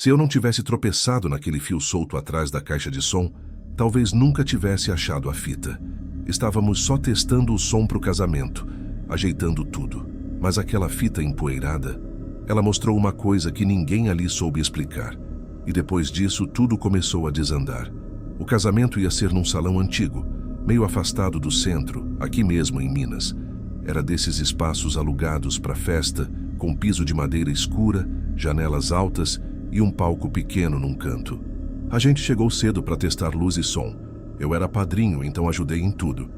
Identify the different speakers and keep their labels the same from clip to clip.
Speaker 1: Se eu não tivesse tropeçado naquele fio solto atrás da caixa de som, talvez nunca tivesse achado a fita. Estávamos só testando o som para o casamento, ajeitando tudo. Mas aquela fita empoeirada, ela mostrou uma coisa que ninguém ali soube explicar. E depois disso, tudo começou a desandar. O casamento ia ser num salão antigo, meio afastado do centro, aqui mesmo em Minas. Era desses espaços alugados para festa, com piso de madeira escura, janelas altas e um palco pequeno num canto. A gente chegou cedo para testar luz e som. Eu era padrinho, então ajudei em tudo.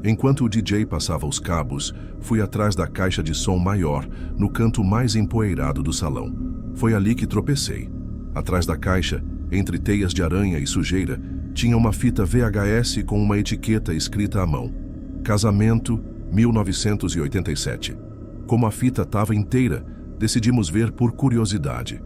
Speaker 1: Enquanto o DJ passava os cabos, fui atrás da caixa de som maior, no canto mais empoeirado do salão. Foi ali que tropecei. Atrás da caixa, entre teias de aranha e sujeira, tinha uma fita VHS com uma etiqueta escrita à mão. Casamento, 1987. Como a fita estava inteira, decidimos ver por curiosidade.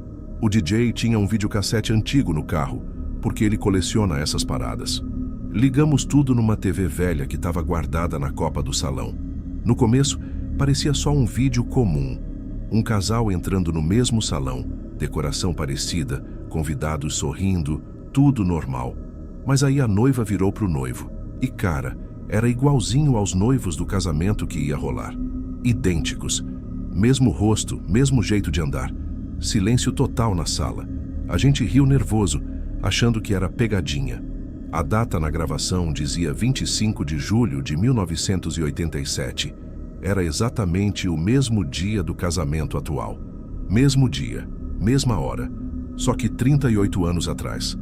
Speaker 1: O DJ tinha um videocassete antigo no carro, porque ele coleciona essas paradas. Ligamos tudo numa TV velha que estava guardada na copa do salão. No começo, parecia só um vídeo comum. Um casal entrando no mesmo salão, decoração parecida, convidados sorrindo, tudo normal. Mas aí a noiva virou pro noivo. E cara, era igualzinho aos noivos do casamento que ia rolar. Idênticos. Mesmo rosto, mesmo jeito de andar. Silêncio total na sala. A gente riu nervoso, achando que era pegadinha. A data na gravação dizia 25 de julho de 1987. Era exatamente o mesmo dia do casamento atual. Mesmo dia, mesma hora, só que 38 anos atrás.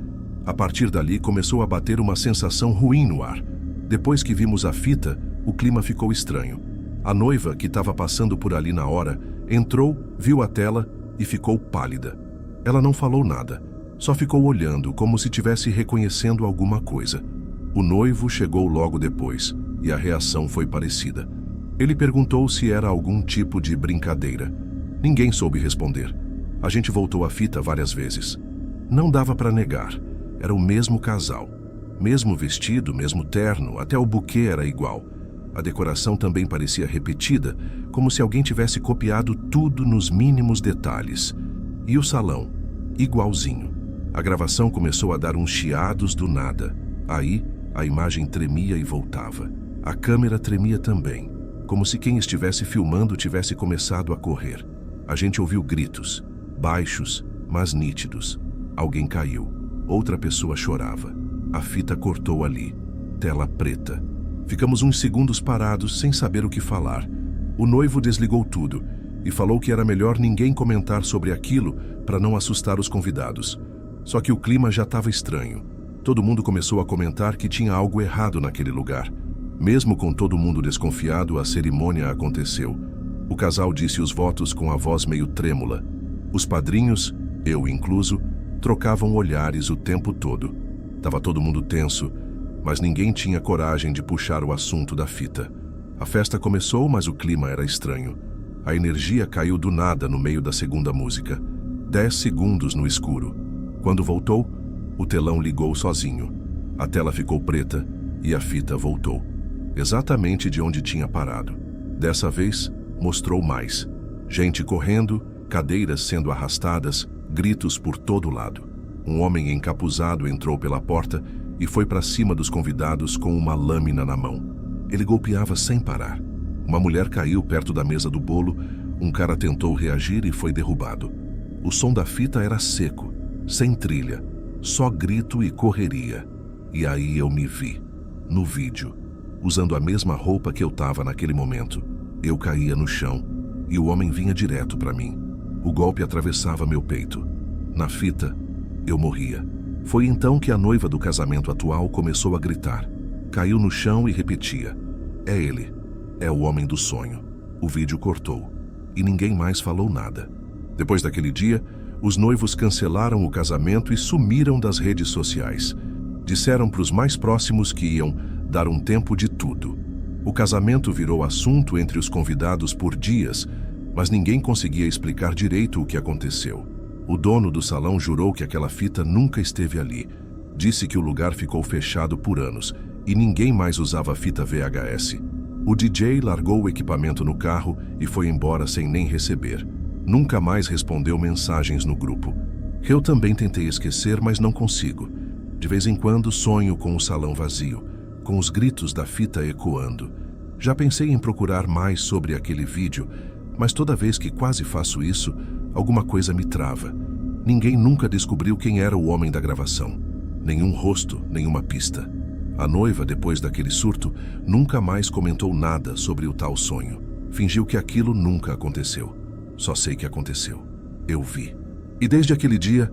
Speaker 1: A partir dali começou a bater uma sensação ruim no ar. Depois que vimos a fita, o clima ficou estranho. A noiva, que estava passando por ali na hora, entrou, viu a tela e ficou pálida. Ela não falou nada. Só ficou olhando, como se estivesse reconhecendo alguma coisa. O noivo chegou logo depois, e a reação foi parecida. Ele perguntou se era algum tipo de brincadeira. Ninguém soube responder. A gente voltou a fita várias vezes. Não dava para negar. Era o mesmo casal. Mesmo vestido, mesmo terno, até o buquê era igual. A decoração também parecia repetida, como se alguém tivesse copiado tudo nos mínimos detalhes. E o salão? Igualzinho. A gravação começou a dar uns chiados do nada. Aí, a imagem tremia e voltava. A câmera tremia também, como se quem estivesse filmando tivesse começado a correr. A gente ouviu gritos, baixos, mas nítidos. Alguém caiu. Outra pessoa chorava. A fita cortou ali. Tela preta. Ficamos uns segundos parados, sem saber o que falar. O noivo desligou tudo e falou que era melhor ninguém comentar sobre aquilo para não assustar os convidados. Só que o clima já estava estranho. Todo mundo começou a comentar que tinha algo errado naquele lugar. Mesmo com todo mundo desconfiado, a cerimônia aconteceu. O casal disse os votos com a voz meio trêmula. Os padrinhos, eu incluso, trocavam olhares o tempo todo. Tava todo mundo tenso, mas ninguém tinha coragem de puxar o assunto da fita. A festa começou, mas o clima era estranho. A energia caiu do nada no meio da segunda música. 10 segundos no escuro. Quando voltou, o telão ligou sozinho. A tela ficou preta e a fita voltou. Exatamente de onde tinha parado. Dessa vez, mostrou mais. Gente correndo, cadeiras sendo arrastadas, gritos por todo lado. Um homem encapuzado entrou pela porta e foi para cima dos convidados com uma lâmina na mão. Ele golpeava sem parar. Uma mulher caiu perto da mesa do bolo, um cara tentou reagir e foi derrubado. O som da fita era seco. Sem trilha, só grito e correria. E aí eu me vi, no vídeo, usando a mesma roupa que eu estava naquele momento. Eu caía no chão e o homem vinha direto para mim. O golpe atravessava meu peito. Na fita, eu morria. Foi então que a noiva do casamento atual começou a gritar. Caiu no chão e repetia. É ele. É o homem do sonho. O vídeo cortou e ninguém mais falou nada. Depois daquele dia, os noivos cancelaram o casamento e sumiram das redes sociais. Disseram para os mais próximos que iam dar um tempo de tudo. O casamento virou assunto entre os convidados por dias, mas ninguém conseguia explicar direito o que aconteceu. O dono do salão jurou que aquela fita nunca esteve ali. Disse que o lugar ficou fechado por anos e ninguém mais usava fita VHS. O DJ largou o equipamento no carro e foi embora sem nem receber. Nunca mais respondeu mensagens no grupo. Eu também tentei esquecer, mas não consigo. De vez em quando sonho com o salão vazio, com os gritos da fita ecoando. Já pensei em procurar mais sobre aquele vídeo, mas toda vez que quase faço isso, alguma coisa me trava. Ninguém nunca descobriu quem era o homem da gravação. Nenhum rosto, nenhuma pista. A noiva, depois daquele surto, nunca mais comentou nada sobre o tal sonho. Fingiu que aquilo nunca aconteceu. Só sei que aconteceu. Eu vi. E desde aquele dia,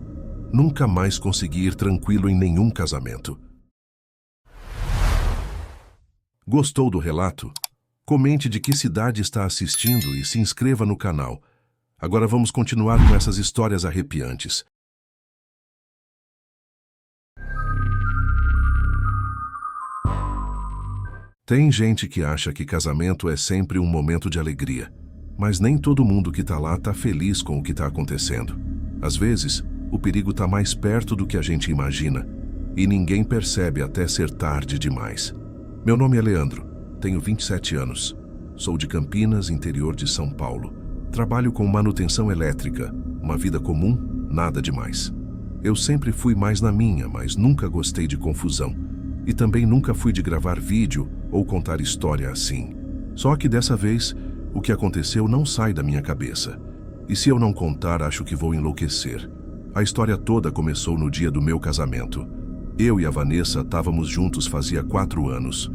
Speaker 1: nunca mais consegui ir tranquilo em nenhum casamento. Gostou do relato? Comente de que cidade está assistindo e se inscreva no canal. Agora vamos continuar com essas histórias arrepiantes. Tem gente que acha que casamento é sempre um momento de alegria, mas nem todo mundo que tá lá tá feliz com o que tá acontecendo. Às vezes, o perigo tá mais perto do que a gente imagina, e ninguém percebe até ser tarde demais. Meu nome é Leandro, tenho 27 anos. Sou de Campinas, interior de São Paulo. Trabalho com manutenção elétrica, uma vida comum, nada demais. Eu sempre fui mais na minha, mas nunca gostei de confusão. E também nunca fui de gravar vídeo ou contar história assim. Só que dessa vez, o que aconteceu não sai da minha cabeça. E se eu não contar, acho que vou enlouquecer. A história toda começou no dia do meu casamento. Eu e a Vanessa estávamos juntos fazia 4 anos.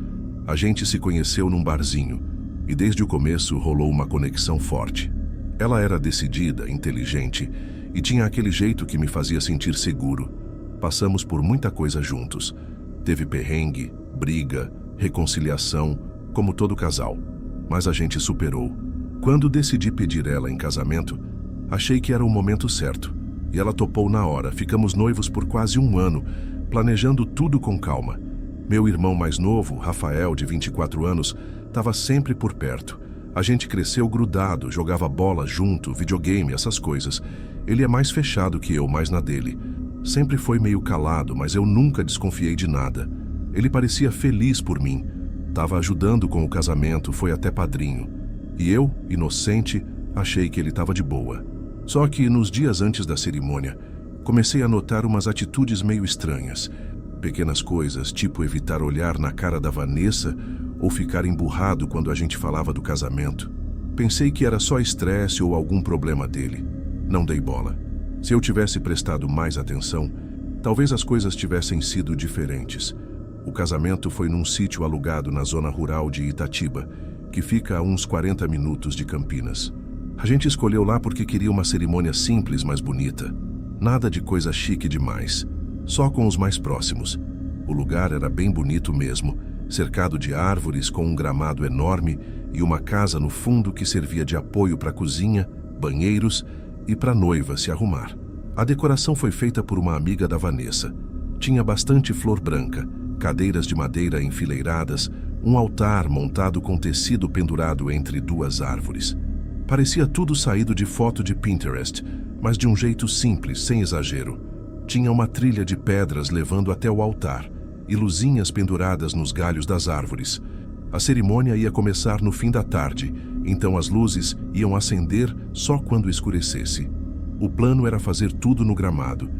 Speaker 1: A gente se conheceu num barzinho, e desde o começo rolou uma conexão forte. Ela era decidida, inteligente, e tinha aquele jeito que me fazia sentir seguro. Passamos por muita coisa juntos. Teve perrengue, briga, reconciliação, como todo casal. Mas a gente superou. Quando decidi pedir ela em casamento, achei que era o momento certo. E ela topou na hora. Ficamos noivos por quase 1 ano, planejando tudo com calma. Meu irmão mais novo, Rafael, de 24 anos, estava sempre por perto. A gente cresceu grudado, jogava bola junto, videogame, essas coisas. Ele é mais fechado que eu, mais na dele. Sempre foi meio calado, mas eu nunca desconfiei de nada. Ele parecia feliz por mim. Tava ajudando com o casamento, foi até padrinho. E eu, inocente, achei que ele estava de boa. Só que nos dias antes da cerimônia, comecei a notar umas atitudes meio estranhas. Pequenas coisas, tipo evitar olhar na cara da Vanessa ou ficar emburrado quando a gente falava do casamento. Pensei que era só estresse ou algum problema dele. Não dei bola. Se eu tivesse prestado mais atenção, talvez as coisas tivessem sido diferentes. O casamento foi num sítio alugado na zona rural de Itatiba, que fica a uns 40 minutos de Campinas. A gente escolheu lá porque queria uma cerimônia simples, mas bonita. Nada de coisa chique demais, só com os mais próximos. O lugar era bem bonito mesmo, cercado de árvores com um gramado enorme e uma casa no fundo que servia de apoio para a cozinha, banheiros e para a noiva se arrumar. A decoração foi feita por uma amiga da Vanessa. Tinha bastante flor branca, cadeiras de madeira enfileiradas, um altar montado com tecido pendurado entre 2 árvores. Parecia tudo saído de foto de Pinterest, mas de um jeito simples, sem exagero. Tinha uma trilha de pedras levando até o altar e luzinhas penduradas nos galhos das árvores. A cerimônia ia começar no fim da tarde, então as luzes iam acender só quando escurecesse. O plano era fazer tudo no gramado,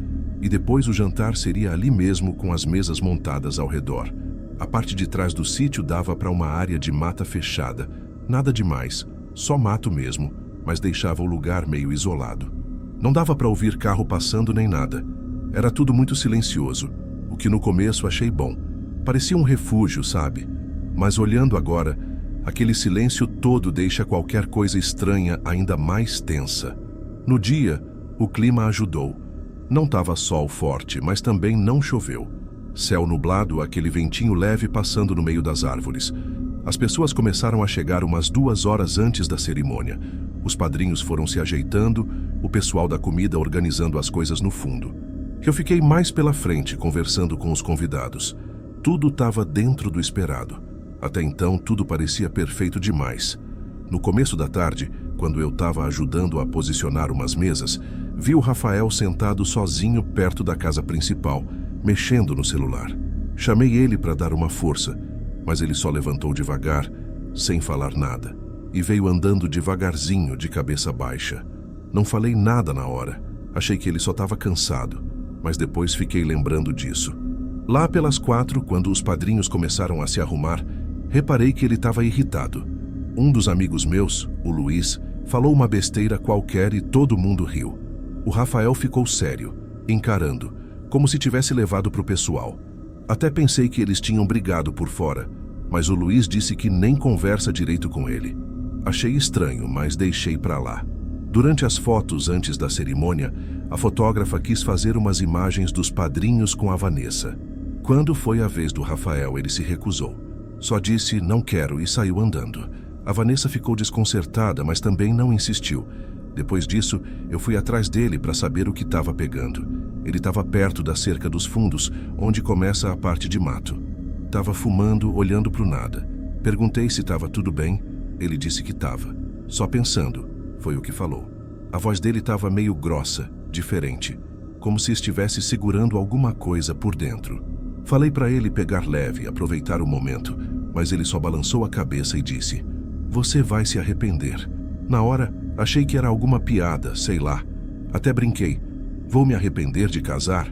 Speaker 1: e depois o jantar seria ali mesmo com as mesas montadas ao redor. A parte de trás do sítio dava para uma área de mata fechada. Nada demais, só mato mesmo, mas deixava o lugar meio isolado. Não dava para ouvir carro passando nem nada. Era tudo muito silencioso, o que no começo achei bom. Parecia um refúgio, sabe? Mas olhando agora, aquele silêncio todo deixa qualquer coisa estranha ainda mais tensa. No dia, o clima ajudou. Não estava sol forte, mas também não choveu. Céu nublado, aquele ventinho leve passando no meio das árvores. As pessoas começaram a chegar umas 2 horas antes da cerimônia. Os padrinhos foram se ajeitando, o pessoal da comida organizando as coisas no fundo. Eu fiquei mais pela frente, conversando com os convidados. Tudo estava dentro do esperado. Até então, tudo parecia perfeito demais. No começo da tarde, quando eu estava ajudando a posicionar umas mesas, vi o Rafael sentado sozinho perto da casa principal, mexendo no celular. Chamei ele para dar uma força, mas ele só levantou devagar, sem falar nada, e veio andando devagarzinho, de cabeça baixa. Não falei nada na hora. Achei que ele só estava cansado, mas depois fiquei lembrando disso. Lá pelas 4, quando os padrinhos começaram a se arrumar, reparei que ele estava irritado. Um dos amigos meus, o Luiz, falou uma besteira qualquer e todo mundo riu. O Rafael ficou sério, encarando, como se tivesse levado para o pessoal. Até pensei que eles tinham brigado por fora, mas o Luiz disse que nem conversa direito com ele. Achei estranho, mas deixei para lá. Durante as fotos antes da cerimônia, a fotógrafa quis fazer umas imagens dos padrinhos com a Vanessa. Quando foi a vez do Rafael, ele se recusou. Só disse, não quero, e saiu andando. A Vanessa ficou desconcertada, mas também não insistiu. Depois disso, eu fui atrás dele para saber o que estava pegando. Ele estava perto da cerca dos fundos, onde começa a parte de mato. Estava fumando, olhando para o nada. Perguntei se estava tudo bem. Ele disse que estava. Só pensando, foi o que falou. A voz dele estava meio grossa, diferente, como se estivesse segurando alguma coisa por dentro. Falei para ele pegar leve, aproveitar o momento, mas ele só balançou a cabeça e disse, você vai se arrepender. Na hora, achei que era alguma piada, sei lá. Até brinquei, vou me arrepender de casar?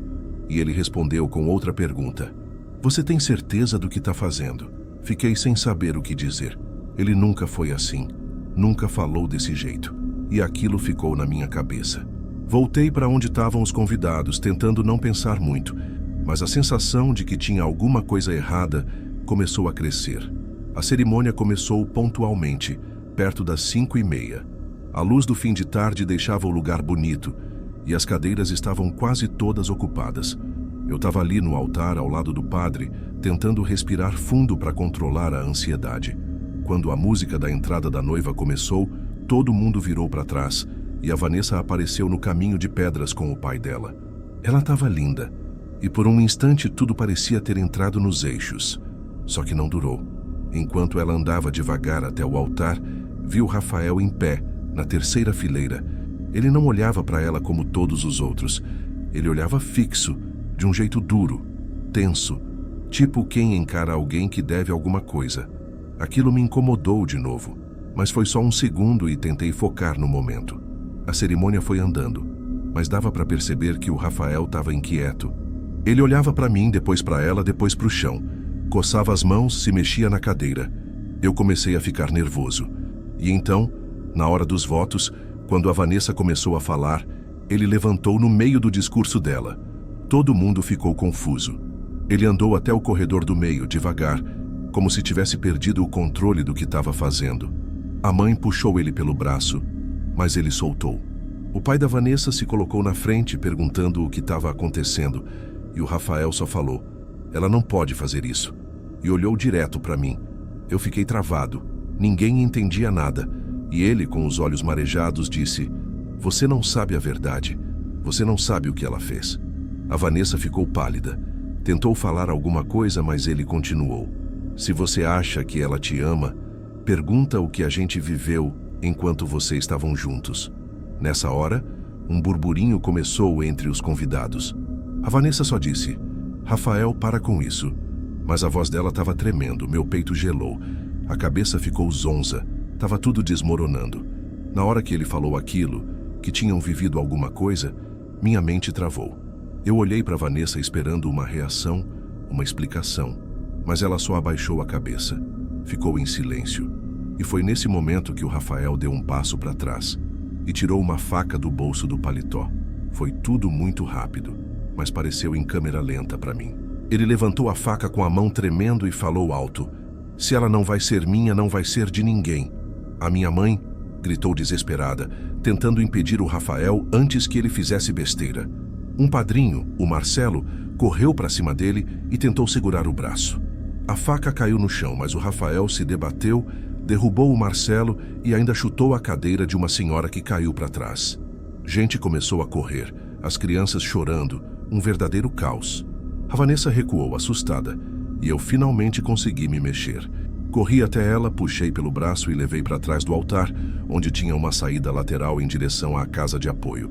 Speaker 1: E ele respondeu com outra pergunta, você tem certeza do que está fazendo? Fiquei sem saber o que dizer. Ele nunca foi assim, nunca falou desse jeito, e aquilo ficou na minha cabeça. Voltei para onde estavam os convidados, tentando não pensar muito, mas a sensação de que tinha alguma coisa errada começou a crescer. A cerimônia começou pontualmente, perto das 5:30. A luz do fim de tarde deixava o lugar bonito, e as cadeiras estavam quase todas ocupadas. Eu estava ali no altar, ao lado do padre, tentando respirar fundo para controlar a ansiedade. Quando a música da entrada da noiva começou, todo mundo virou para trás, e a Vanessa apareceu no caminho de pedras com o pai dela. Ela estava linda, e por um instante tudo parecia ter entrado nos eixos. Só que não durou. Enquanto ela andava devagar até o altar, viu Rafael em pé, na terceira fileira. Ele não olhava para ela como todos os outros. Ele olhava fixo, de um jeito duro, tenso, tipo quem encara alguém que deve alguma coisa. Aquilo me incomodou de novo, mas foi só um segundo e tentei focar no momento. A cerimônia foi andando, mas dava para perceber que o Rafael estava inquieto. Ele olhava para mim, depois para ela, depois para o chão. Coçava as mãos, se mexia na cadeira. Eu comecei a ficar nervoso. E então, na hora dos votos, quando a Vanessa começou a falar, ele levantou no meio do discurso dela. Todo mundo ficou confuso. Ele andou até o corredor do meio, devagar, como se tivesse perdido o controle do que estava fazendo. A mãe puxou ele pelo braço, mas ele soltou. O pai da Vanessa se colocou na frente, perguntando o que estava acontecendo, e o Rafael só falou, ela não pode fazer isso, e olhou direto para mim. Eu fiquei travado, ninguém entendia nada, e ele, com os olhos marejados, disse, você não sabe a verdade, você não sabe o que ela fez. A Vanessa ficou pálida. Tentou falar alguma coisa, mas ele continuou. Se você acha que ela te ama, pergunta o que a gente viveu enquanto vocês estavam juntos. Nessa hora, um burburinho começou entre os convidados. A Vanessa só disse, Rafael, para com isso. Mas a voz dela estava tremendo, meu peito gelou. A cabeça ficou zonza, estava tudo desmoronando. Na hora que ele falou aquilo, que tinham vivido alguma coisa, minha mente travou. Eu olhei para Vanessa esperando uma reação, uma explicação, mas ela só abaixou a cabeça. Ficou em silêncio. E foi nesse momento que o Rafael deu um passo para trás e tirou uma faca do bolso do paletó. Foi tudo muito rápido, mas pareceu em câmera lenta para mim. Ele levantou a faca com a mão tremendo e falou alto, se ela não vai ser minha, não vai ser de ninguém. A minha mãe gritou desesperada, tentando impedir o Rafael antes que ele fizesse besteira. Um padrinho, o Marcelo, correu para cima dele e tentou segurar o braço. A faca caiu no chão, mas o Rafael se debateu, derrubou o Marcelo e ainda chutou a cadeira de uma senhora que caiu para trás. Gente começou a correr, as crianças chorando, um verdadeiro caos. A Vanessa recuou, assustada, e eu finalmente consegui me mexer. Corri até ela, puxei pelo braço e levei para trás do altar, onde tinha uma saída lateral em direção à casa de apoio.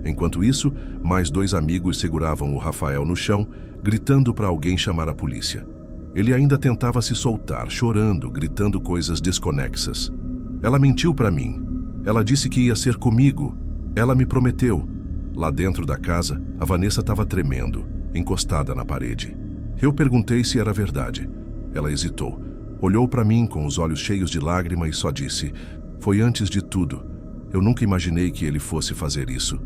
Speaker 1: Enquanto isso, mais 2 amigos seguravam o Rafael no chão, gritando para alguém chamar a polícia. Ele ainda tentava se soltar, chorando, gritando coisas desconexas. Ela mentiu para mim. Ela disse que ia ser comigo. Ela me prometeu. Lá dentro da casa, a Vanessa estava tremendo, encostada na parede. Eu perguntei se era verdade. Ela hesitou. Olhou para mim com os olhos cheios de lágrima e só disse: "Foi antes de tudo. Eu nunca imaginei que ele fosse fazer isso."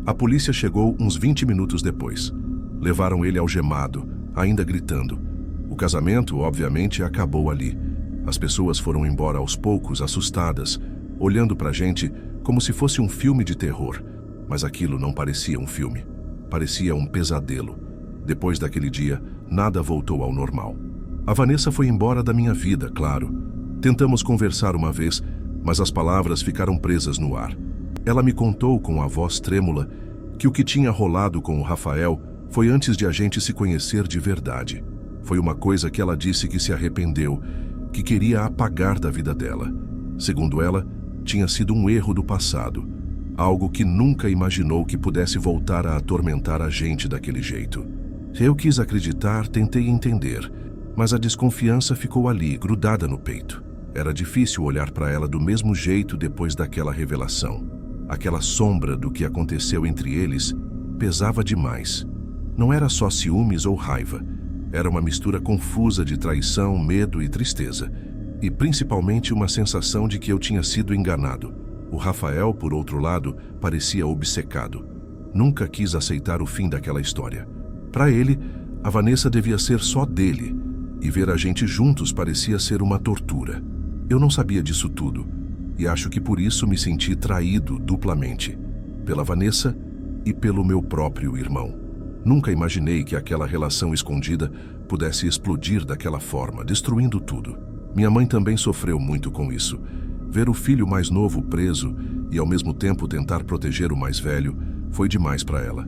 Speaker 1: A polícia chegou uns 20 minutos depois. Levaram ele algemado, ainda gritando. O casamento, obviamente, acabou ali. As pessoas foram embora aos poucos, assustadas, olhando pra gente como se fosse um filme de terror. Mas aquilo não parecia um filme. Parecia um pesadelo. Depois daquele dia, nada voltou ao normal. A Vanessa foi embora da minha vida, claro. Tentamos conversar uma vez, mas as palavras ficaram presas no ar. Ela me contou com a voz trêmula que o que tinha rolado com o Rafael foi antes de a gente se conhecer de verdade. Foi uma coisa que ela disse que se arrependeu, que queria apagar da vida dela. Segundo ela, tinha sido um erro do passado, algo que nunca imaginou que pudesse voltar a atormentar a gente daquele jeito. Eu quis acreditar, tentei entender, mas a desconfiança ficou ali, grudada no peito. Era difícil olhar para ela do mesmo jeito depois daquela revelação. Aquela sombra do que aconteceu entre eles pesava demais. Não era só ciúmes ou raiva. Era uma mistura confusa de traição, medo e tristeza. E principalmente uma sensação de que eu tinha sido enganado. O Rafael, por outro lado, parecia obcecado. Nunca quis aceitar o fim daquela história. Para ele, a Vanessa devia ser só dele. E ver a gente juntos parecia ser uma tortura. Eu não sabia disso tudo. E acho que por isso me senti traído duplamente. Pela Vanessa e pelo meu próprio irmão. Nunca imaginei que aquela relação escondida pudesse explodir daquela forma, destruindo tudo. Minha mãe também sofreu muito com isso. Ver o filho mais novo preso e ao mesmo tempo tentar proteger o mais velho foi demais para ela.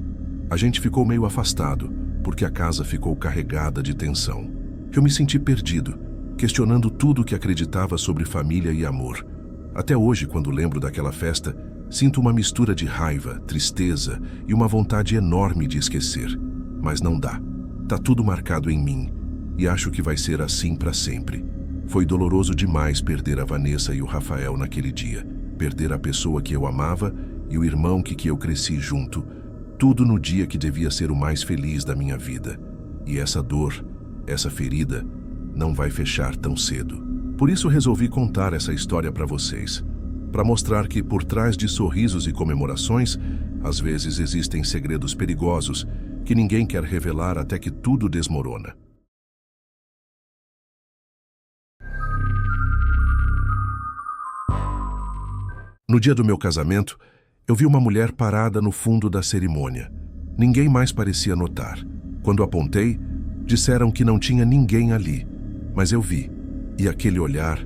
Speaker 1: A gente ficou meio afastado, porque a casa ficou carregada de tensão. Eu me senti perdido, questionando tudo o que acreditava sobre família e amor. Até hoje, quando lembro daquela festa, sinto uma mistura de raiva, tristeza e uma vontade enorme de esquecer. Mas não dá. Tá tudo marcado em mim e acho que vai ser assim para sempre. Foi doloroso demais perder a Vanessa e o Rafael naquele dia. Perder a pessoa que eu amava e o irmão que eu cresci junto. Tudo no dia que devia ser o mais feliz da minha vida. E essa dor, essa ferida, não vai fechar tão cedo. Por isso resolvi contar essa história para vocês. Para mostrar que por trás de sorrisos e comemorações, às vezes existem segredos perigosos que ninguém quer revelar até que tudo desmorona. No dia do meu casamento, eu vi uma mulher parada no fundo da cerimônia. Ninguém mais parecia notar. Quando apontei, disseram que não tinha ninguém ali. Mas eu vi, e aquele olhar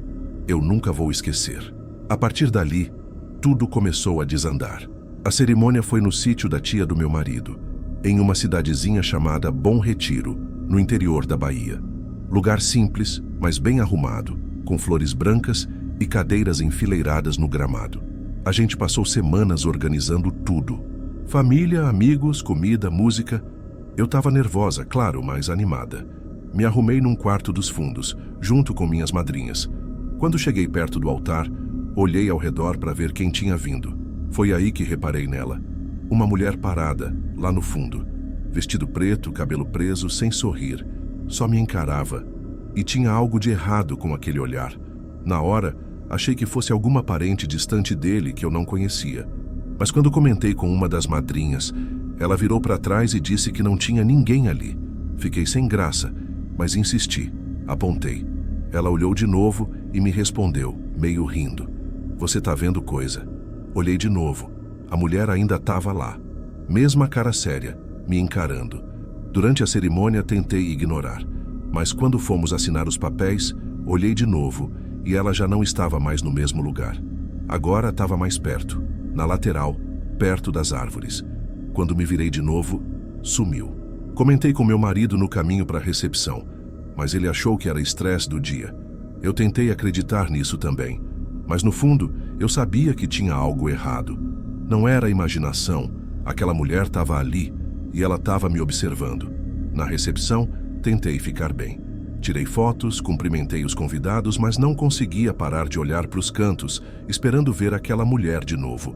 Speaker 1: eu nunca vou esquecer. A partir dali, tudo começou a desandar. A cerimônia foi no sítio da tia do meu marido, em uma cidadezinha chamada Bom Retiro, no interior da Bahia. Lugar simples, mas bem arrumado, com flores brancas e cadeiras enfileiradas no gramado. A gente passou semanas organizando tudo. Família, amigos, comida, música. Eu estava nervosa, claro, mas animada. Me arrumei num quarto dos fundos, junto com minhas madrinhas. Quando cheguei perto do altar, olhei ao redor para ver quem tinha vindo. Foi aí que reparei nela. Uma mulher parada, lá no fundo. Vestido preto, cabelo preso, sem sorrir. Só me encarava. E tinha algo de errado com aquele olhar. Na hora, achei que fosse alguma parente distante dele que eu não conhecia. Mas quando comentei com uma das madrinhas, ela virou para trás e disse que não tinha ninguém ali. Fiquei sem graça, mas insisti. Apontei. Ela olhou de novo e me respondeu, meio rindo. Você tá vendo coisa. Olhei de novo. A mulher ainda estava lá. Mesma cara séria, me encarando. Durante a cerimônia tentei ignorar. Mas quando fomos assinar os papéis, olhei de novo e ela já não estava mais no mesmo lugar. Agora estava mais perto, na lateral, perto das árvores. Quando me virei de novo, sumiu. Comentei com meu marido no caminho para a recepção, mas ele achou que era estresse do dia. Eu tentei acreditar nisso também, mas no fundo eu sabia que tinha algo errado. Não era imaginação, aquela mulher estava ali e ela estava me observando. Na recepção, tentei ficar bem. Tirei fotos, cumprimentei os convidados, mas não conseguia parar de olhar para os cantos, esperando ver aquela mulher de novo.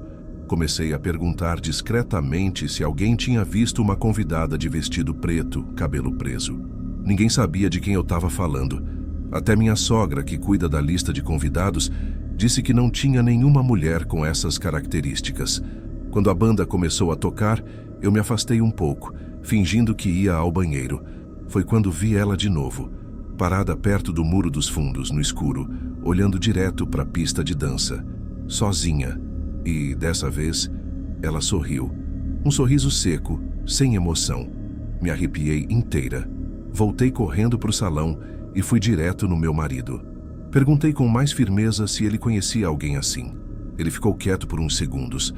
Speaker 1: Comecei a perguntar discretamente se alguém tinha visto uma convidada de vestido preto, cabelo preso. Ninguém sabia de quem eu estava falando. Até minha sogra, que cuida da lista de convidados, disse que não tinha nenhuma mulher com essas características. Quando a banda começou a tocar, eu me afastei um pouco, fingindo que ia ao banheiro. Foi quando vi ela de novo, parada perto do muro dos fundos, no escuro, olhando direto para a pista de dança, sozinha. E, dessa vez, ela sorriu. Um sorriso seco, sem emoção. Me arrepiei inteira. Voltei correndo para o salão e fui direto no meu marido. Perguntei com mais firmeza se ele conhecia alguém assim. Ele ficou quieto por uns segundos.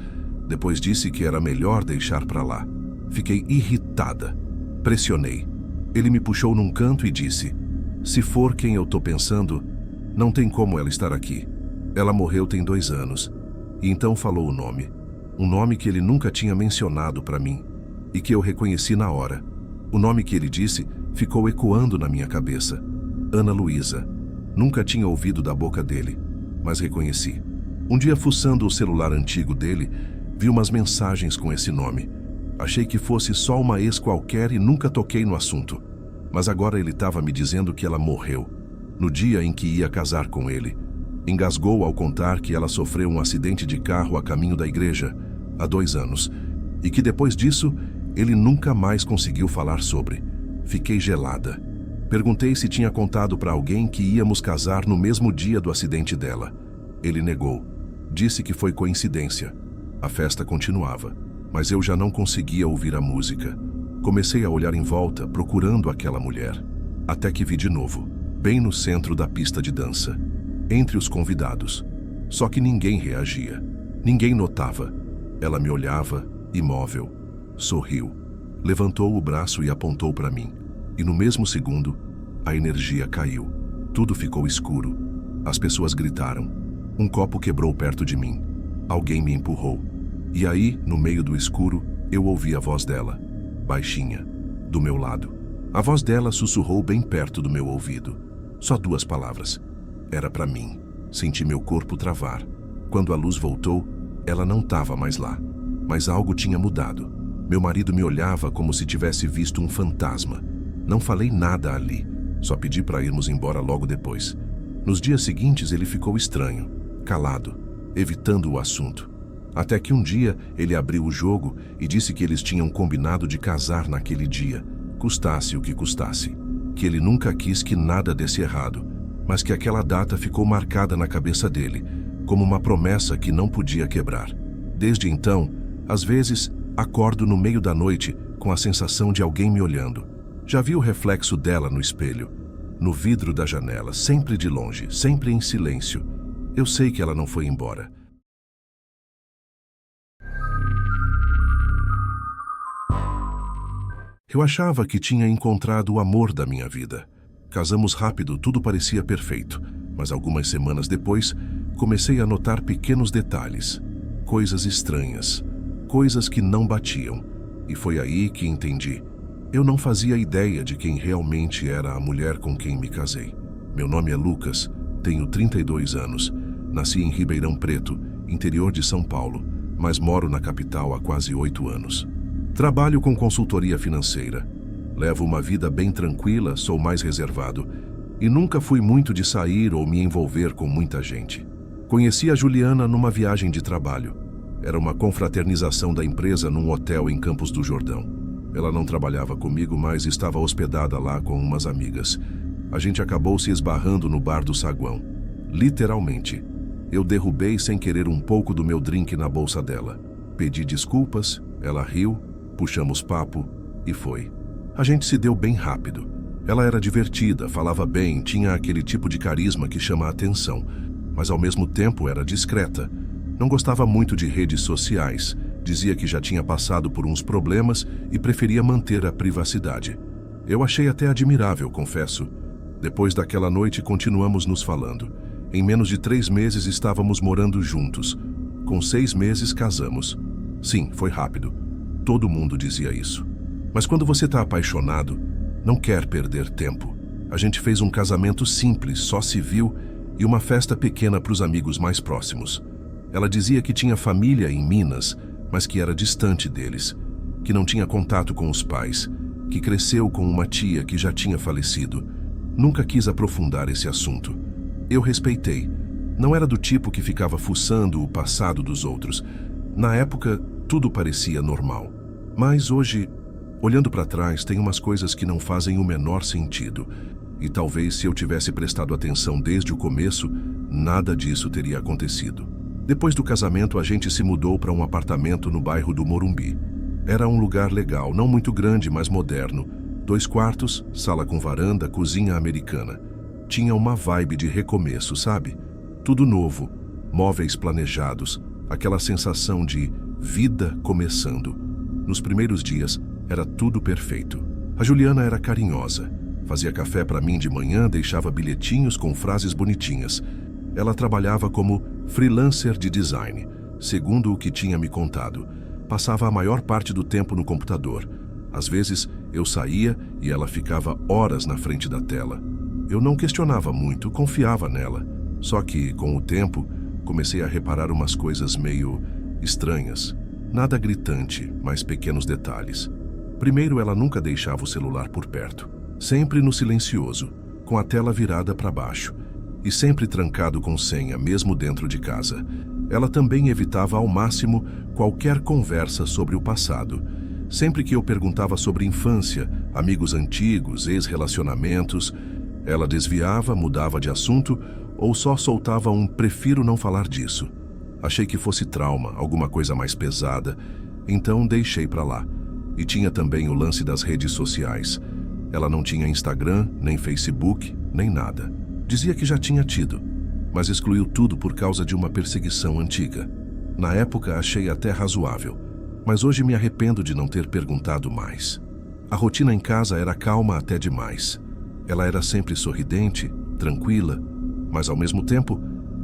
Speaker 1: Depois disse que era melhor deixar para lá. Fiquei irritada. Pressionei. Ele me puxou num canto e disse: "Se for quem eu tô pensando, não tem como ela estar aqui. Ela morreu tem 2 anos. E então falou o nome. Um nome que ele nunca tinha mencionado para mim e que eu reconheci na hora. O nome que ele disse ficou ecoando na minha cabeça. Ana Luísa. Nunca tinha ouvido da boca dele, mas reconheci. Um dia, fuçando o celular antigo dele, vi umas mensagens com esse nome. Achei que fosse só uma ex qualquer e nunca toquei no assunto. Mas agora ele estava me dizendo que ela morreu, no dia em que ia casar com ele. Engasgou ao contar que ela sofreu um acidente de carro a caminho da igreja, há 2 anos, e que depois disso, ele nunca mais conseguiu falar sobre. Fiquei gelada. Perguntei se tinha contado para alguém que íamos casar no mesmo dia do acidente dela. Ele negou. Disse que foi coincidência. A festa continuava, mas eu já não conseguia ouvir a música. Comecei a olhar em volta, procurando aquela mulher. Até que vi de novo, bem no centro da pista de dança, entre os convidados. Só que ninguém reagia. Ninguém notava. Ela me olhava, imóvel. Sorriu. Levantou o braço e apontou para mim. E no mesmo segundo, a energia caiu. Tudo ficou escuro. As pessoas gritaram. Um copo quebrou perto de mim. Alguém me empurrou. E aí, no meio do escuro, eu ouvi a voz dela, baixinha, do meu lado. A voz dela sussurrou bem perto do meu ouvido. Só 2 palavras. Era para mim. Senti meu corpo travar. Quando a luz voltou, ela não estava mais lá. Mas algo tinha mudado. Meu marido me olhava como se tivesse visto um fantasma. Não falei nada ali. Só pedi para irmos embora logo depois. Nos dias seguintes ele ficou estranho, calado, evitando o assunto. Até que um dia ele abriu o jogo e disse que eles tinham combinado de casar naquele dia, custasse o que custasse. Que ele nunca quis que nada desse errado, mas que aquela data ficou marcada na cabeça dele, como uma promessa que não podia quebrar. Desde então, às vezes, acordo no meio da noite com a sensação de alguém me olhando. Já vi o reflexo dela no espelho, no vidro da janela, sempre de longe, sempre em silêncio. Eu sei que ela não foi embora. Eu achava que tinha encontrado o amor da minha vida. Casamos rápido, tudo parecia perfeito, mas algumas semanas depois, comecei a notar pequenos detalhes, coisas estranhas, coisas que não batiam. E foi aí que entendi. Eu não fazia ideia de quem realmente era a mulher com quem me casei. Meu nome é Lucas, tenho 32 anos, nasci em Ribeirão Preto, interior de São Paulo, mas moro na capital há quase 8 anos. Trabalho com consultoria financeira. Levo uma vida bem tranquila, sou mais reservado e nunca fui muito de sair ou me envolver com muita gente. Conheci a Juliana numa viagem de trabalho. Era uma confraternização da empresa num hotel em Campos do Jordão. Ela não trabalhava comigo, mas estava hospedada lá com umas amigas. A gente acabou se esbarrando no bar do saguão. Literalmente. Eu derrubei sem querer um pouco do meu drink na bolsa dela. Pedi desculpas, ela riu, puxamos papo e foi. A gente se deu bem rápido. Ela era divertida, falava bem, tinha aquele tipo de carisma que chama a atenção, mas ao mesmo tempo era discreta. Não gostava muito de redes sociais, dizia que já tinha passado por uns problemas e preferia manter a privacidade. Eu achei até admirável, confesso. Depois daquela noite continuamos nos falando. Em menos de 3 meses estávamos morando juntos. Com 6 meses casamos. Sim, foi rápido. Todo mundo dizia isso. Mas quando você está apaixonado, não quer perder tempo. A gente fez um casamento simples, só civil, e uma festa pequena para os amigos mais próximos. Ela dizia que tinha família em Minas, mas que era distante deles, que não tinha contato com os pais, que cresceu com uma tia que já tinha falecido. Nunca quis aprofundar esse assunto. Eu respeitei. Não era do tipo que ficava fuçando o passado dos outros. Na época, tudo parecia normal. Mas hoje, olhando para trás, tem umas coisas que não fazem o menor sentido. E talvez se eu tivesse prestado atenção desde o começo, nada disso teria acontecido. Depois do casamento, a gente se mudou para um apartamento no bairro do Morumbi. Era um lugar legal, não muito grande, mas moderno. 2 quartos, sala com varanda, cozinha americana. Tinha uma vibe de recomeço, sabe? Tudo novo, móveis planejados, aquela sensação de vida começando. Nos primeiros dias, era tudo perfeito. A Juliana era carinhosa. Fazia café para mim de manhã, deixava bilhetinhos com frases bonitinhas. Ela trabalhava como freelancer de design, segundo o que tinha me contado. Passava a maior parte do tempo no computador. Às vezes, eu saía e ela ficava horas na frente da tela. Eu não questionava muito, confiava nela. Só que, com o tempo, comecei a reparar umas coisas meio estranhas. Nada gritante, mas pequenos detalhes. Primeiro, ela nunca deixava o celular por perto. Sempre no silencioso, com a tela virada para baixo. E sempre trancado com senha, mesmo dentro de casa. Ela também evitava ao máximo qualquer conversa sobre o passado. Sempre que eu perguntava sobre infância, amigos antigos, ex-relacionamentos, ela desviava, mudava de assunto ou só soltava um "prefiro não falar disso". Achei que fosse trauma, alguma coisa mais pesada, então deixei para lá. E tinha também o lance das redes sociais. Ela não tinha Instagram, nem Facebook, nem nada. Dizia que já tinha tido, mas excluiu tudo por causa de uma perseguição antiga. Na época achei até razoável, mas hoje me arrependo de não ter perguntado mais. A rotina em casa era calma até demais. Ela era sempre sorridente, tranquila, mas ao mesmo tempo,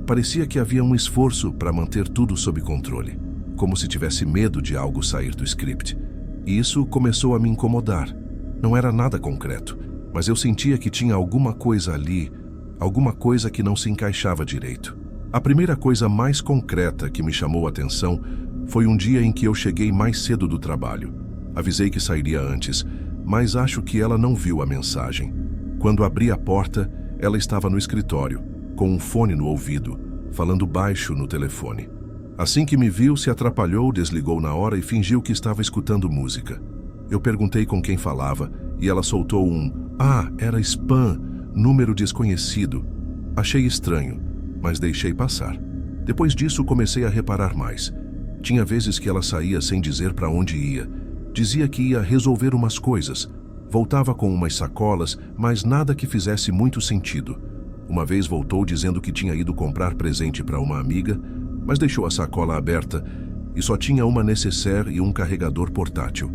Speaker 1: parecia que havia um esforço para manter tudo sob controle, como se tivesse medo de algo sair do script. E isso começou a me incomodar. Não era nada concreto, mas eu sentia que tinha alguma coisa ali, alguma coisa que não se encaixava direito. A primeira coisa mais concreta que me chamou a atenção foi um dia em que eu cheguei mais cedo do trabalho. Avisei que sairia antes, mas acho que ela não viu a mensagem. Quando abri a porta, ela estava no escritório, com um fone no ouvido, falando baixo no telefone. Assim que me viu, se atrapalhou, desligou na hora e fingiu que estava escutando música. Eu perguntei com quem falava e ela soltou um "Ah, era spam, número desconhecido". Achei estranho, mas deixei passar. Depois disso, comecei a reparar mais. Tinha vezes que ela saía sem dizer para onde ia. Dizia que ia resolver umas coisas. Voltava com umas sacolas, mas nada que fizesse muito sentido. Uma vez voltou dizendo que tinha ido comprar presente para uma amiga, mas deixou a sacola aberta e só tinha uma nécessaire e um carregador portátil.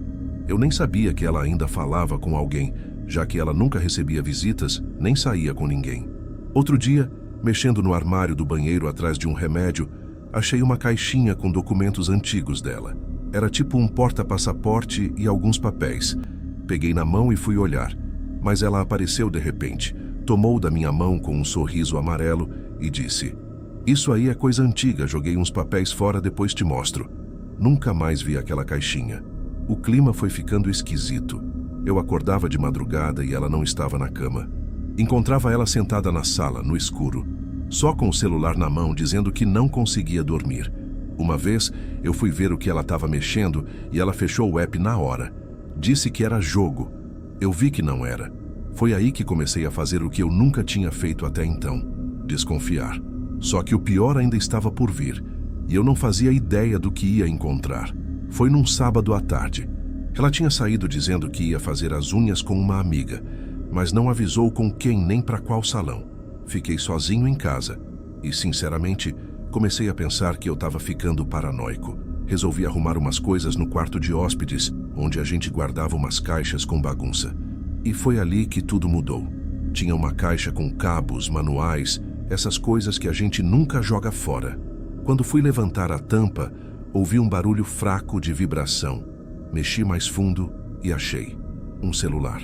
Speaker 1: Eu nem sabia que ela ainda falava com alguém, já que ela nunca recebia visitas, nem saía com ninguém. Outro dia, mexendo no armário do banheiro atrás de um remédio, achei uma caixinha com documentos antigos dela. Era tipo um porta-passaporte e alguns papéis. Peguei na mão e fui olhar, mas ela apareceu de repente, tomou da minha mão com um sorriso amarelo e disse: "Isso aí é coisa antiga, joguei uns papéis fora, depois te mostro". Nunca mais vi aquela caixinha. O clima foi ficando esquisito. Eu acordava de madrugada e ela não estava na cama. Encontrava ela sentada na sala, no escuro, só com o celular na mão, dizendo que não conseguia dormir. Uma vez, eu fui ver o que ela estava mexendo e ela fechou o app na hora. Disse que era jogo. Eu vi que não era. Foi aí que comecei a fazer o que eu nunca tinha feito até então: desconfiar. Só que o pior ainda estava por vir, e eu não fazia ideia do que ia encontrar. Foi num sábado à tarde. Ela tinha saído dizendo que ia fazer as unhas com uma amiga, mas não avisou com quem nem para qual salão. Fiquei sozinho em casa e, sinceramente, comecei a pensar que eu estava ficando paranoico. Resolvi arrumar umas coisas no quarto de hóspedes, onde a gente guardava umas caixas com bagunça. E foi ali que tudo mudou. Tinha uma caixa com cabos, manuais, essas coisas que a gente nunca joga fora. Quando fui levantar a tampa, ouvi um barulho fraco de vibração. Mexi mais fundo e achei um celular.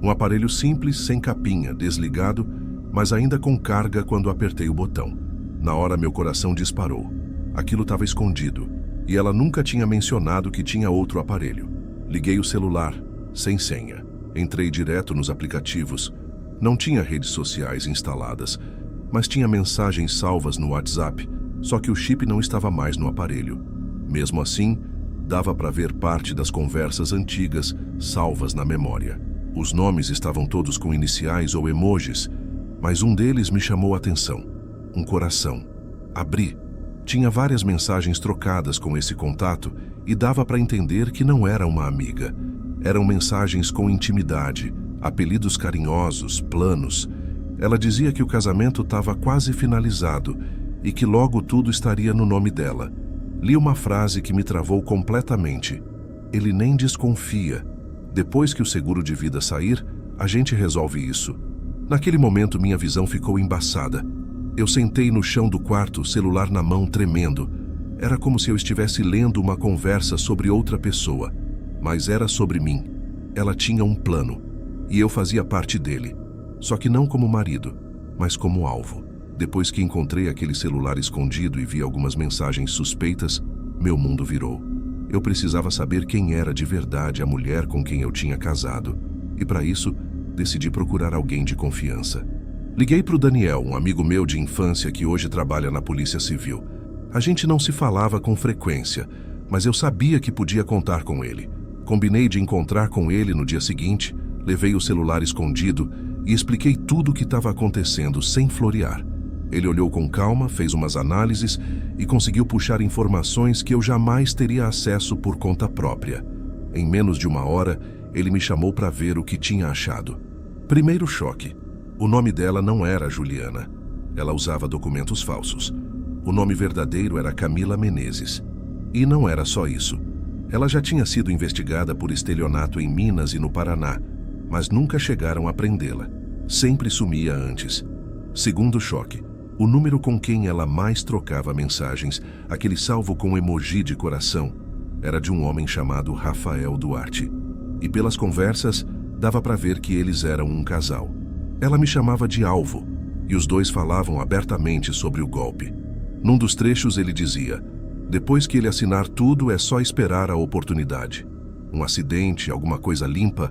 Speaker 1: Um aparelho simples, sem capinha, desligado, mas ainda com carga quando apertei o botão. Na hora, meu coração disparou. Aquilo estava escondido, e ela nunca tinha mencionado que tinha outro aparelho. Liguei o celular, sem senha. Entrei direto nos aplicativos. Não tinha redes sociais instaladas, mas tinha mensagens salvas no WhatsApp, só que o chip não estava mais no aparelho. Mesmo assim, dava para ver parte das conversas antigas salvas na memória. Os nomes estavam todos com iniciais ou emojis, mas um deles me chamou a atenção. Um coração. Abri. Tinha várias mensagens trocadas com esse contato e dava para entender que não era uma amiga. Eram mensagens com intimidade, apelidos carinhosos, planos. Ela dizia que o casamento estava quase finalizado e que logo tudo estaria no nome dela. Li uma frase que me travou completamente. Ele nem desconfia. Depois que o seguro de vida sair, a gente resolve isso. Naquele momento, minha visão ficou embaçada. Eu sentei no chão do quarto, celular na mão, tremendo. Era como se eu estivesse lendo uma conversa sobre outra pessoa. Mas era sobre mim. Ela tinha um plano. E eu fazia parte dele. Só que não como marido, mas como alvo. Depois que encontrei aquele celular escondido e vi algumas mensagens suspeitas, meu mundo virou. Eu precisava saber quem era de verdade a mulher com quem eu tinha casado. E para isso, decidi procurar alguém de confiança. Liguei para o Daniel, um amigo meu de infância que hoje trabalha na Polícia Civil. A gente não se falava com frequência, mas eu sabia que podia contar com ele. Combinei de encontrar com ele no dia seguinte, levei o celular escondido e expliquei tudo o que estava acontecendo sem florear. Ele olhou com calma, fez umas análises e conseguiu puxar informações que eu jamais teria acesso por conta própria. Em menos de 1 hora, ele me chamou para ver o que tinha achado. Primeiro choque. O nome dela não era Juliana. Ela usava documentos falsos. O nome verdadeiro era Camila Menezes. E não era só isso. Ela já tinha sido investigada por estelionato em Minas e no Paraná, mas nunca chegaram a prendê-la. Sempre sumia antes. Segundo choque. O número com quem ela mais trocava mensagens, aquele salvo com emoji de coração, era de um homem chamado Rafael Duarte. E pelas conversas, dava para ver que eles eram um casal. Ela me chamava de alvo, e os dois falavam abertamente sobre o golpe. Num dos trechos ele dizia: depois que ele assinar tudo, é só esperar a oportunidade. Um acidente, alguma coisa limpa,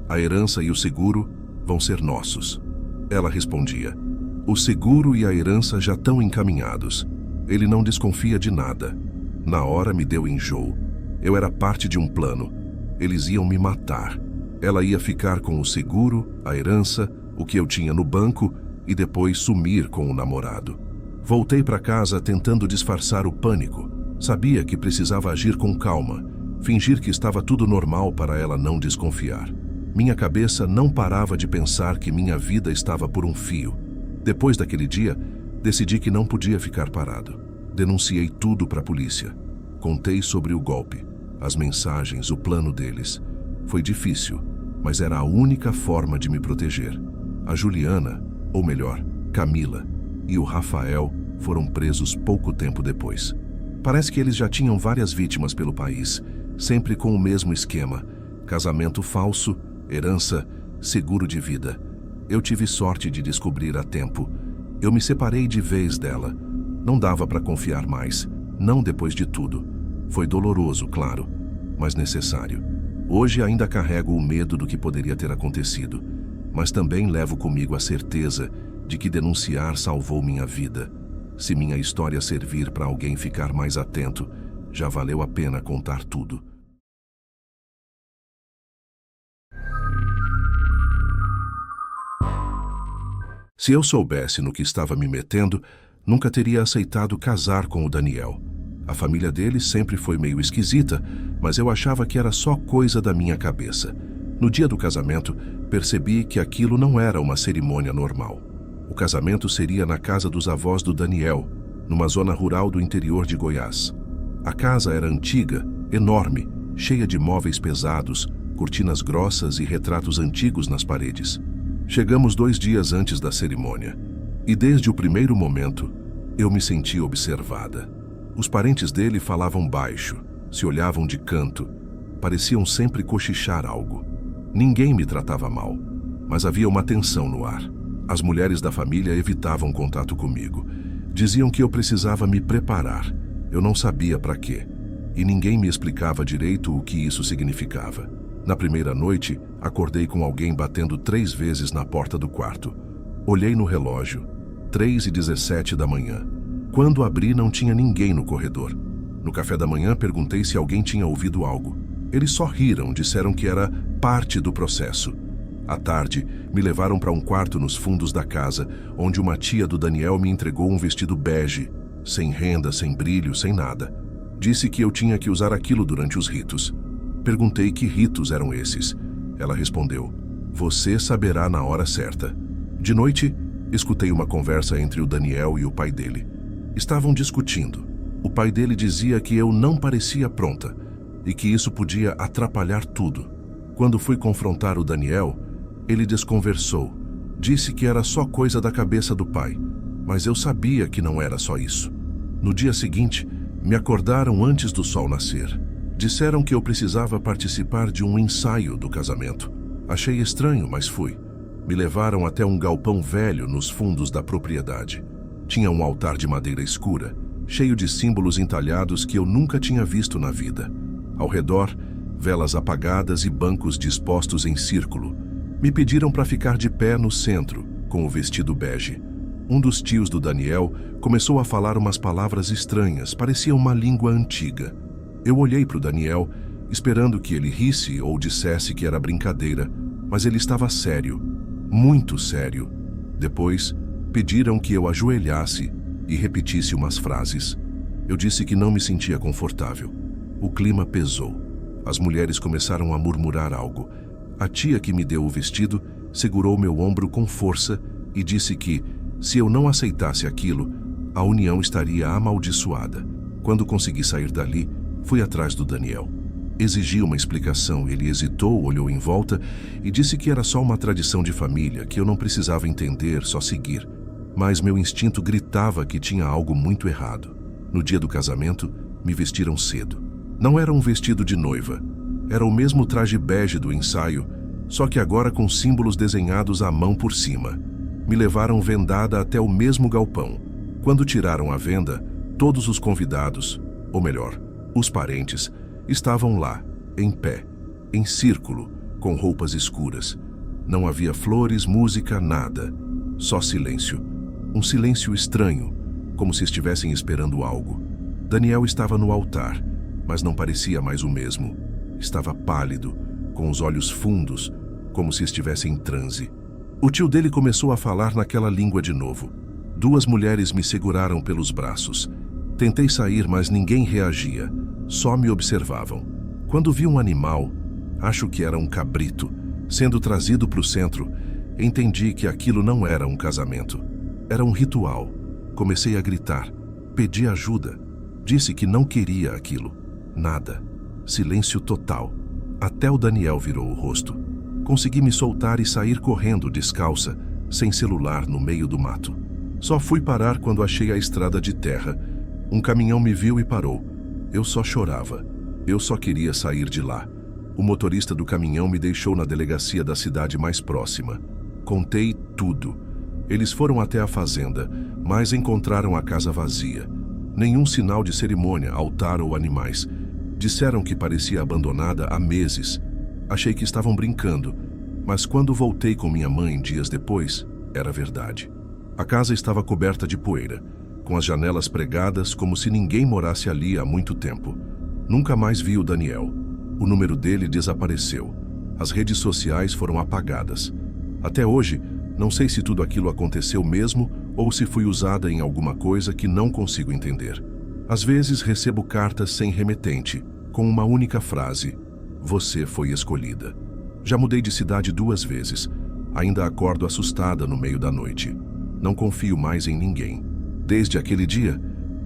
Speaker 1: a herança e o seguro vão ser nossos. Ela respondia: o seguro e a herança já estão encaminhados. Ele não desconfia de nada. Na hora me deu enjoo. Eu era parte de um plano. Eles iam me matar. Ela ia ficar com o seguro, a herança, o que eu tinha no banco e depois sumir com o namorado. Voltei para casa tentando disfarçar o pânico. Sabia que precisava agir com calma, fingir que estava tudo normal para ela não desconfiar. Minha cabeça não parava de pensar que minha vida estava por um fio. Depois daquele dia, decidi que não podia ficar parado. Denunciei tudo para a polícia. Contei sobre o golpe, as mensagens, o plano deles. Foi difícil, mas era a única forma de me proteger. A Juliana, ou melhor, Camila, e o Rafael foram presos pouco tempo depois. Parece que eles já tinham várias vítimas pelo país, sempre com o mesmo esquema: casamento falso, herança, seguro de vida. Eu tive sorte de descobrir a tempo. Eu me separei de vez dela. Não dava para confiar mais, não depois de tudo. Foi doloroso, claro, mas necessário. Hoje ainda carrego o medo do que poderia ter acontecido, mas também levo comigo a certeza de que denunciar salvou minha vida. Se minha história servir para alguém ficar mais atento, já valeu a pena contar tudo. Se eu soubesse no que estava me metendo, nunca teria aceitado casar com o Daniel. A família dele sempre foi meio esquisita, mas eu achava que era só coisa da minha cabeça. No dia do casamento, percebi que aquilo não era uma cerimônia normal. O casamento seria na casa dos avós do Daniel, numa zona rural do interior de Goiás. A casa era antiga, enorme, cheia de móveis pesados, cortinas grossas e retratos antigos nas paredes. Chegamos 2 dias antes da cerimônia, e desde o primeiro momento, eu me senti observada. Os parentes dele falavam baixo, se olhavam de canto, pareciam sempre cochichar algo. Ninguém me tratava mal, mas havia uma tensão no ar. As mulheres da família evitavam contato comigo. Diziam que eu precisava me preparar. Eu não sabia para quê, e ninguém me explicava direito o que isso significava. Na primeira noite, acordei com alguém batendo 3 vezes na porta do quarto. Olhei no relógio, 3h17 da manhã. Quando abri, não tinha ninguém no corredor. No café da manhã, perguntei se alguém tinha ouvido algo. Eles só riram, disseram que era parte do processo. À tarde, me levaram para um quarto nos fundos da casa, onde uma tia do Daniel me entregou um vestido bege, sem renda, sem brilho, sem nada. Disse que eu tinha que usar aquilo durante os ritos. Perguntei que ritos eram esses. Ela respondeu: "Você saberá na hora certa." De noite, escutei uma conversa entre o Daniel e o pai dele. Estavam discutindo. O pai dele dizia que eu não parecia pronta e que isso podia atrapalhar tudo. Quando fui confrontar o Daniel, ele desconversou. Disse que era só coisa da cabeça do pai, mas eu sabia que não era só isso. No dia seguinte, me acordaram antes do sol nascer. Disseram que eu precisava participar de um ensaio do casamento. Achei estranho, mas fui. Me levaram até um galpão velho nos fundos da propriedade. Tinha um altar de madeira escura, cheio de símbolos entalhados que eu nunca tinha visto na vida. Ao redor, velas apagadas e bancos dispostos em círculo. Me pediram para ficar de pé no centro, com o vestido bege. Um dos tios do Daniel começou a falar umas palavras estranhas, parecia uma língua antiga. Eu olhei para o Daniel, esperando que ele risse ou dissesse que era brincadeira, mas ele estava sério, muito sério. Depois, pediram que eu ajoelhasse e repetisse umas frases. Eu disse que não me sentia confortável. O clima pesou. As mulheres começaram a murmurar algo. A tia que me deu o vestido segurou meu ombro com força e disse que, se eu não aceitasse aquilo, a união estaria amaldiçoada. Quando consegui sair dali, fui atrás do Daniel. Exigi uma explicação. Ele hesitou, olhou em volta e disse que era só uma tradição de família, que eu não precisava entender, só seguir. Mas meu instinto gritava que tinha algo muito errado. No dia do casamento, me vestiram cedo. Não era um vestido de noiva. Era o mesmo traje bege do ensaio, só que agora com símbolos desenhados à mão por cima. Me levaram vendada até o mesmo galpão. Quando tiraram a venda, todos os convidados, ou melhor, os parentes, estavam lá, em pé, em círculo, com roupas escuras. Não havia flores, música, nada. Só silêncio. Um silêncio estranho, como se estivessem esperando algo. Daniel estava no altar, mas não parecia mais o mesmo. Estava pálido, com os olhos fundos, como se estivesse em transe. O tio dele começou a falar naquela língua de novo. 2 mulheres me seguraram pelos braços. Tentei sair, mas ninguém reagia. Só me observavam. Quando vi um animal, acho que era um cabrito, sendo trazido para o centro, entendi que aquilo não era um casamento. Era um ritual. Comecei a gritar. Pedi ajuda. Disse que não queria aquilo. Nada. Silêncio total. Até o Daniel virou o rosto. Consegui me soltar e sair correndo descalça, sem celular, no meio do mato. Só fui parar quando achei a estrada de terra. Um caminhão me viu e parou. Eu só chorava. Eu só queria sair de lá. O motorista do caminhão me deixou na delegacia da cidade mais próxima. Contei tudo. Eles foram até a fazenda, mas encontraram a casa vazia. Nenhum sinal de cerimônia, altar ou animais. Disseram que parecia abandonada há meses. Achei que estavam brincando, mas quando voltei com minha mãe dias depois, era verdade. A casa estava coberta de poeira, com as janelas pregadas como se ninguém morasse ali há muito tempo. Nunca mais vi o Daniel. O número dele desapareceu. As redes sociais foram apagadas. Até hoje, não sei se tudo aquilo aconteceu mesmo ou se fui usada em alguma coisa que não consigo entender. Às vezes recebo cartas sem remetente, com uma única frase: "Você foi escolhida." Já mudei de cidade 2 vezes. Ainda acordo assustada no meio da noite. Não confio mais em ninguém. Desde aquele dia,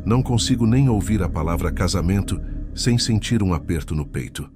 Speaker 1: não consigo nem ouvir a palavra casamento sem sentir um aperto no peito.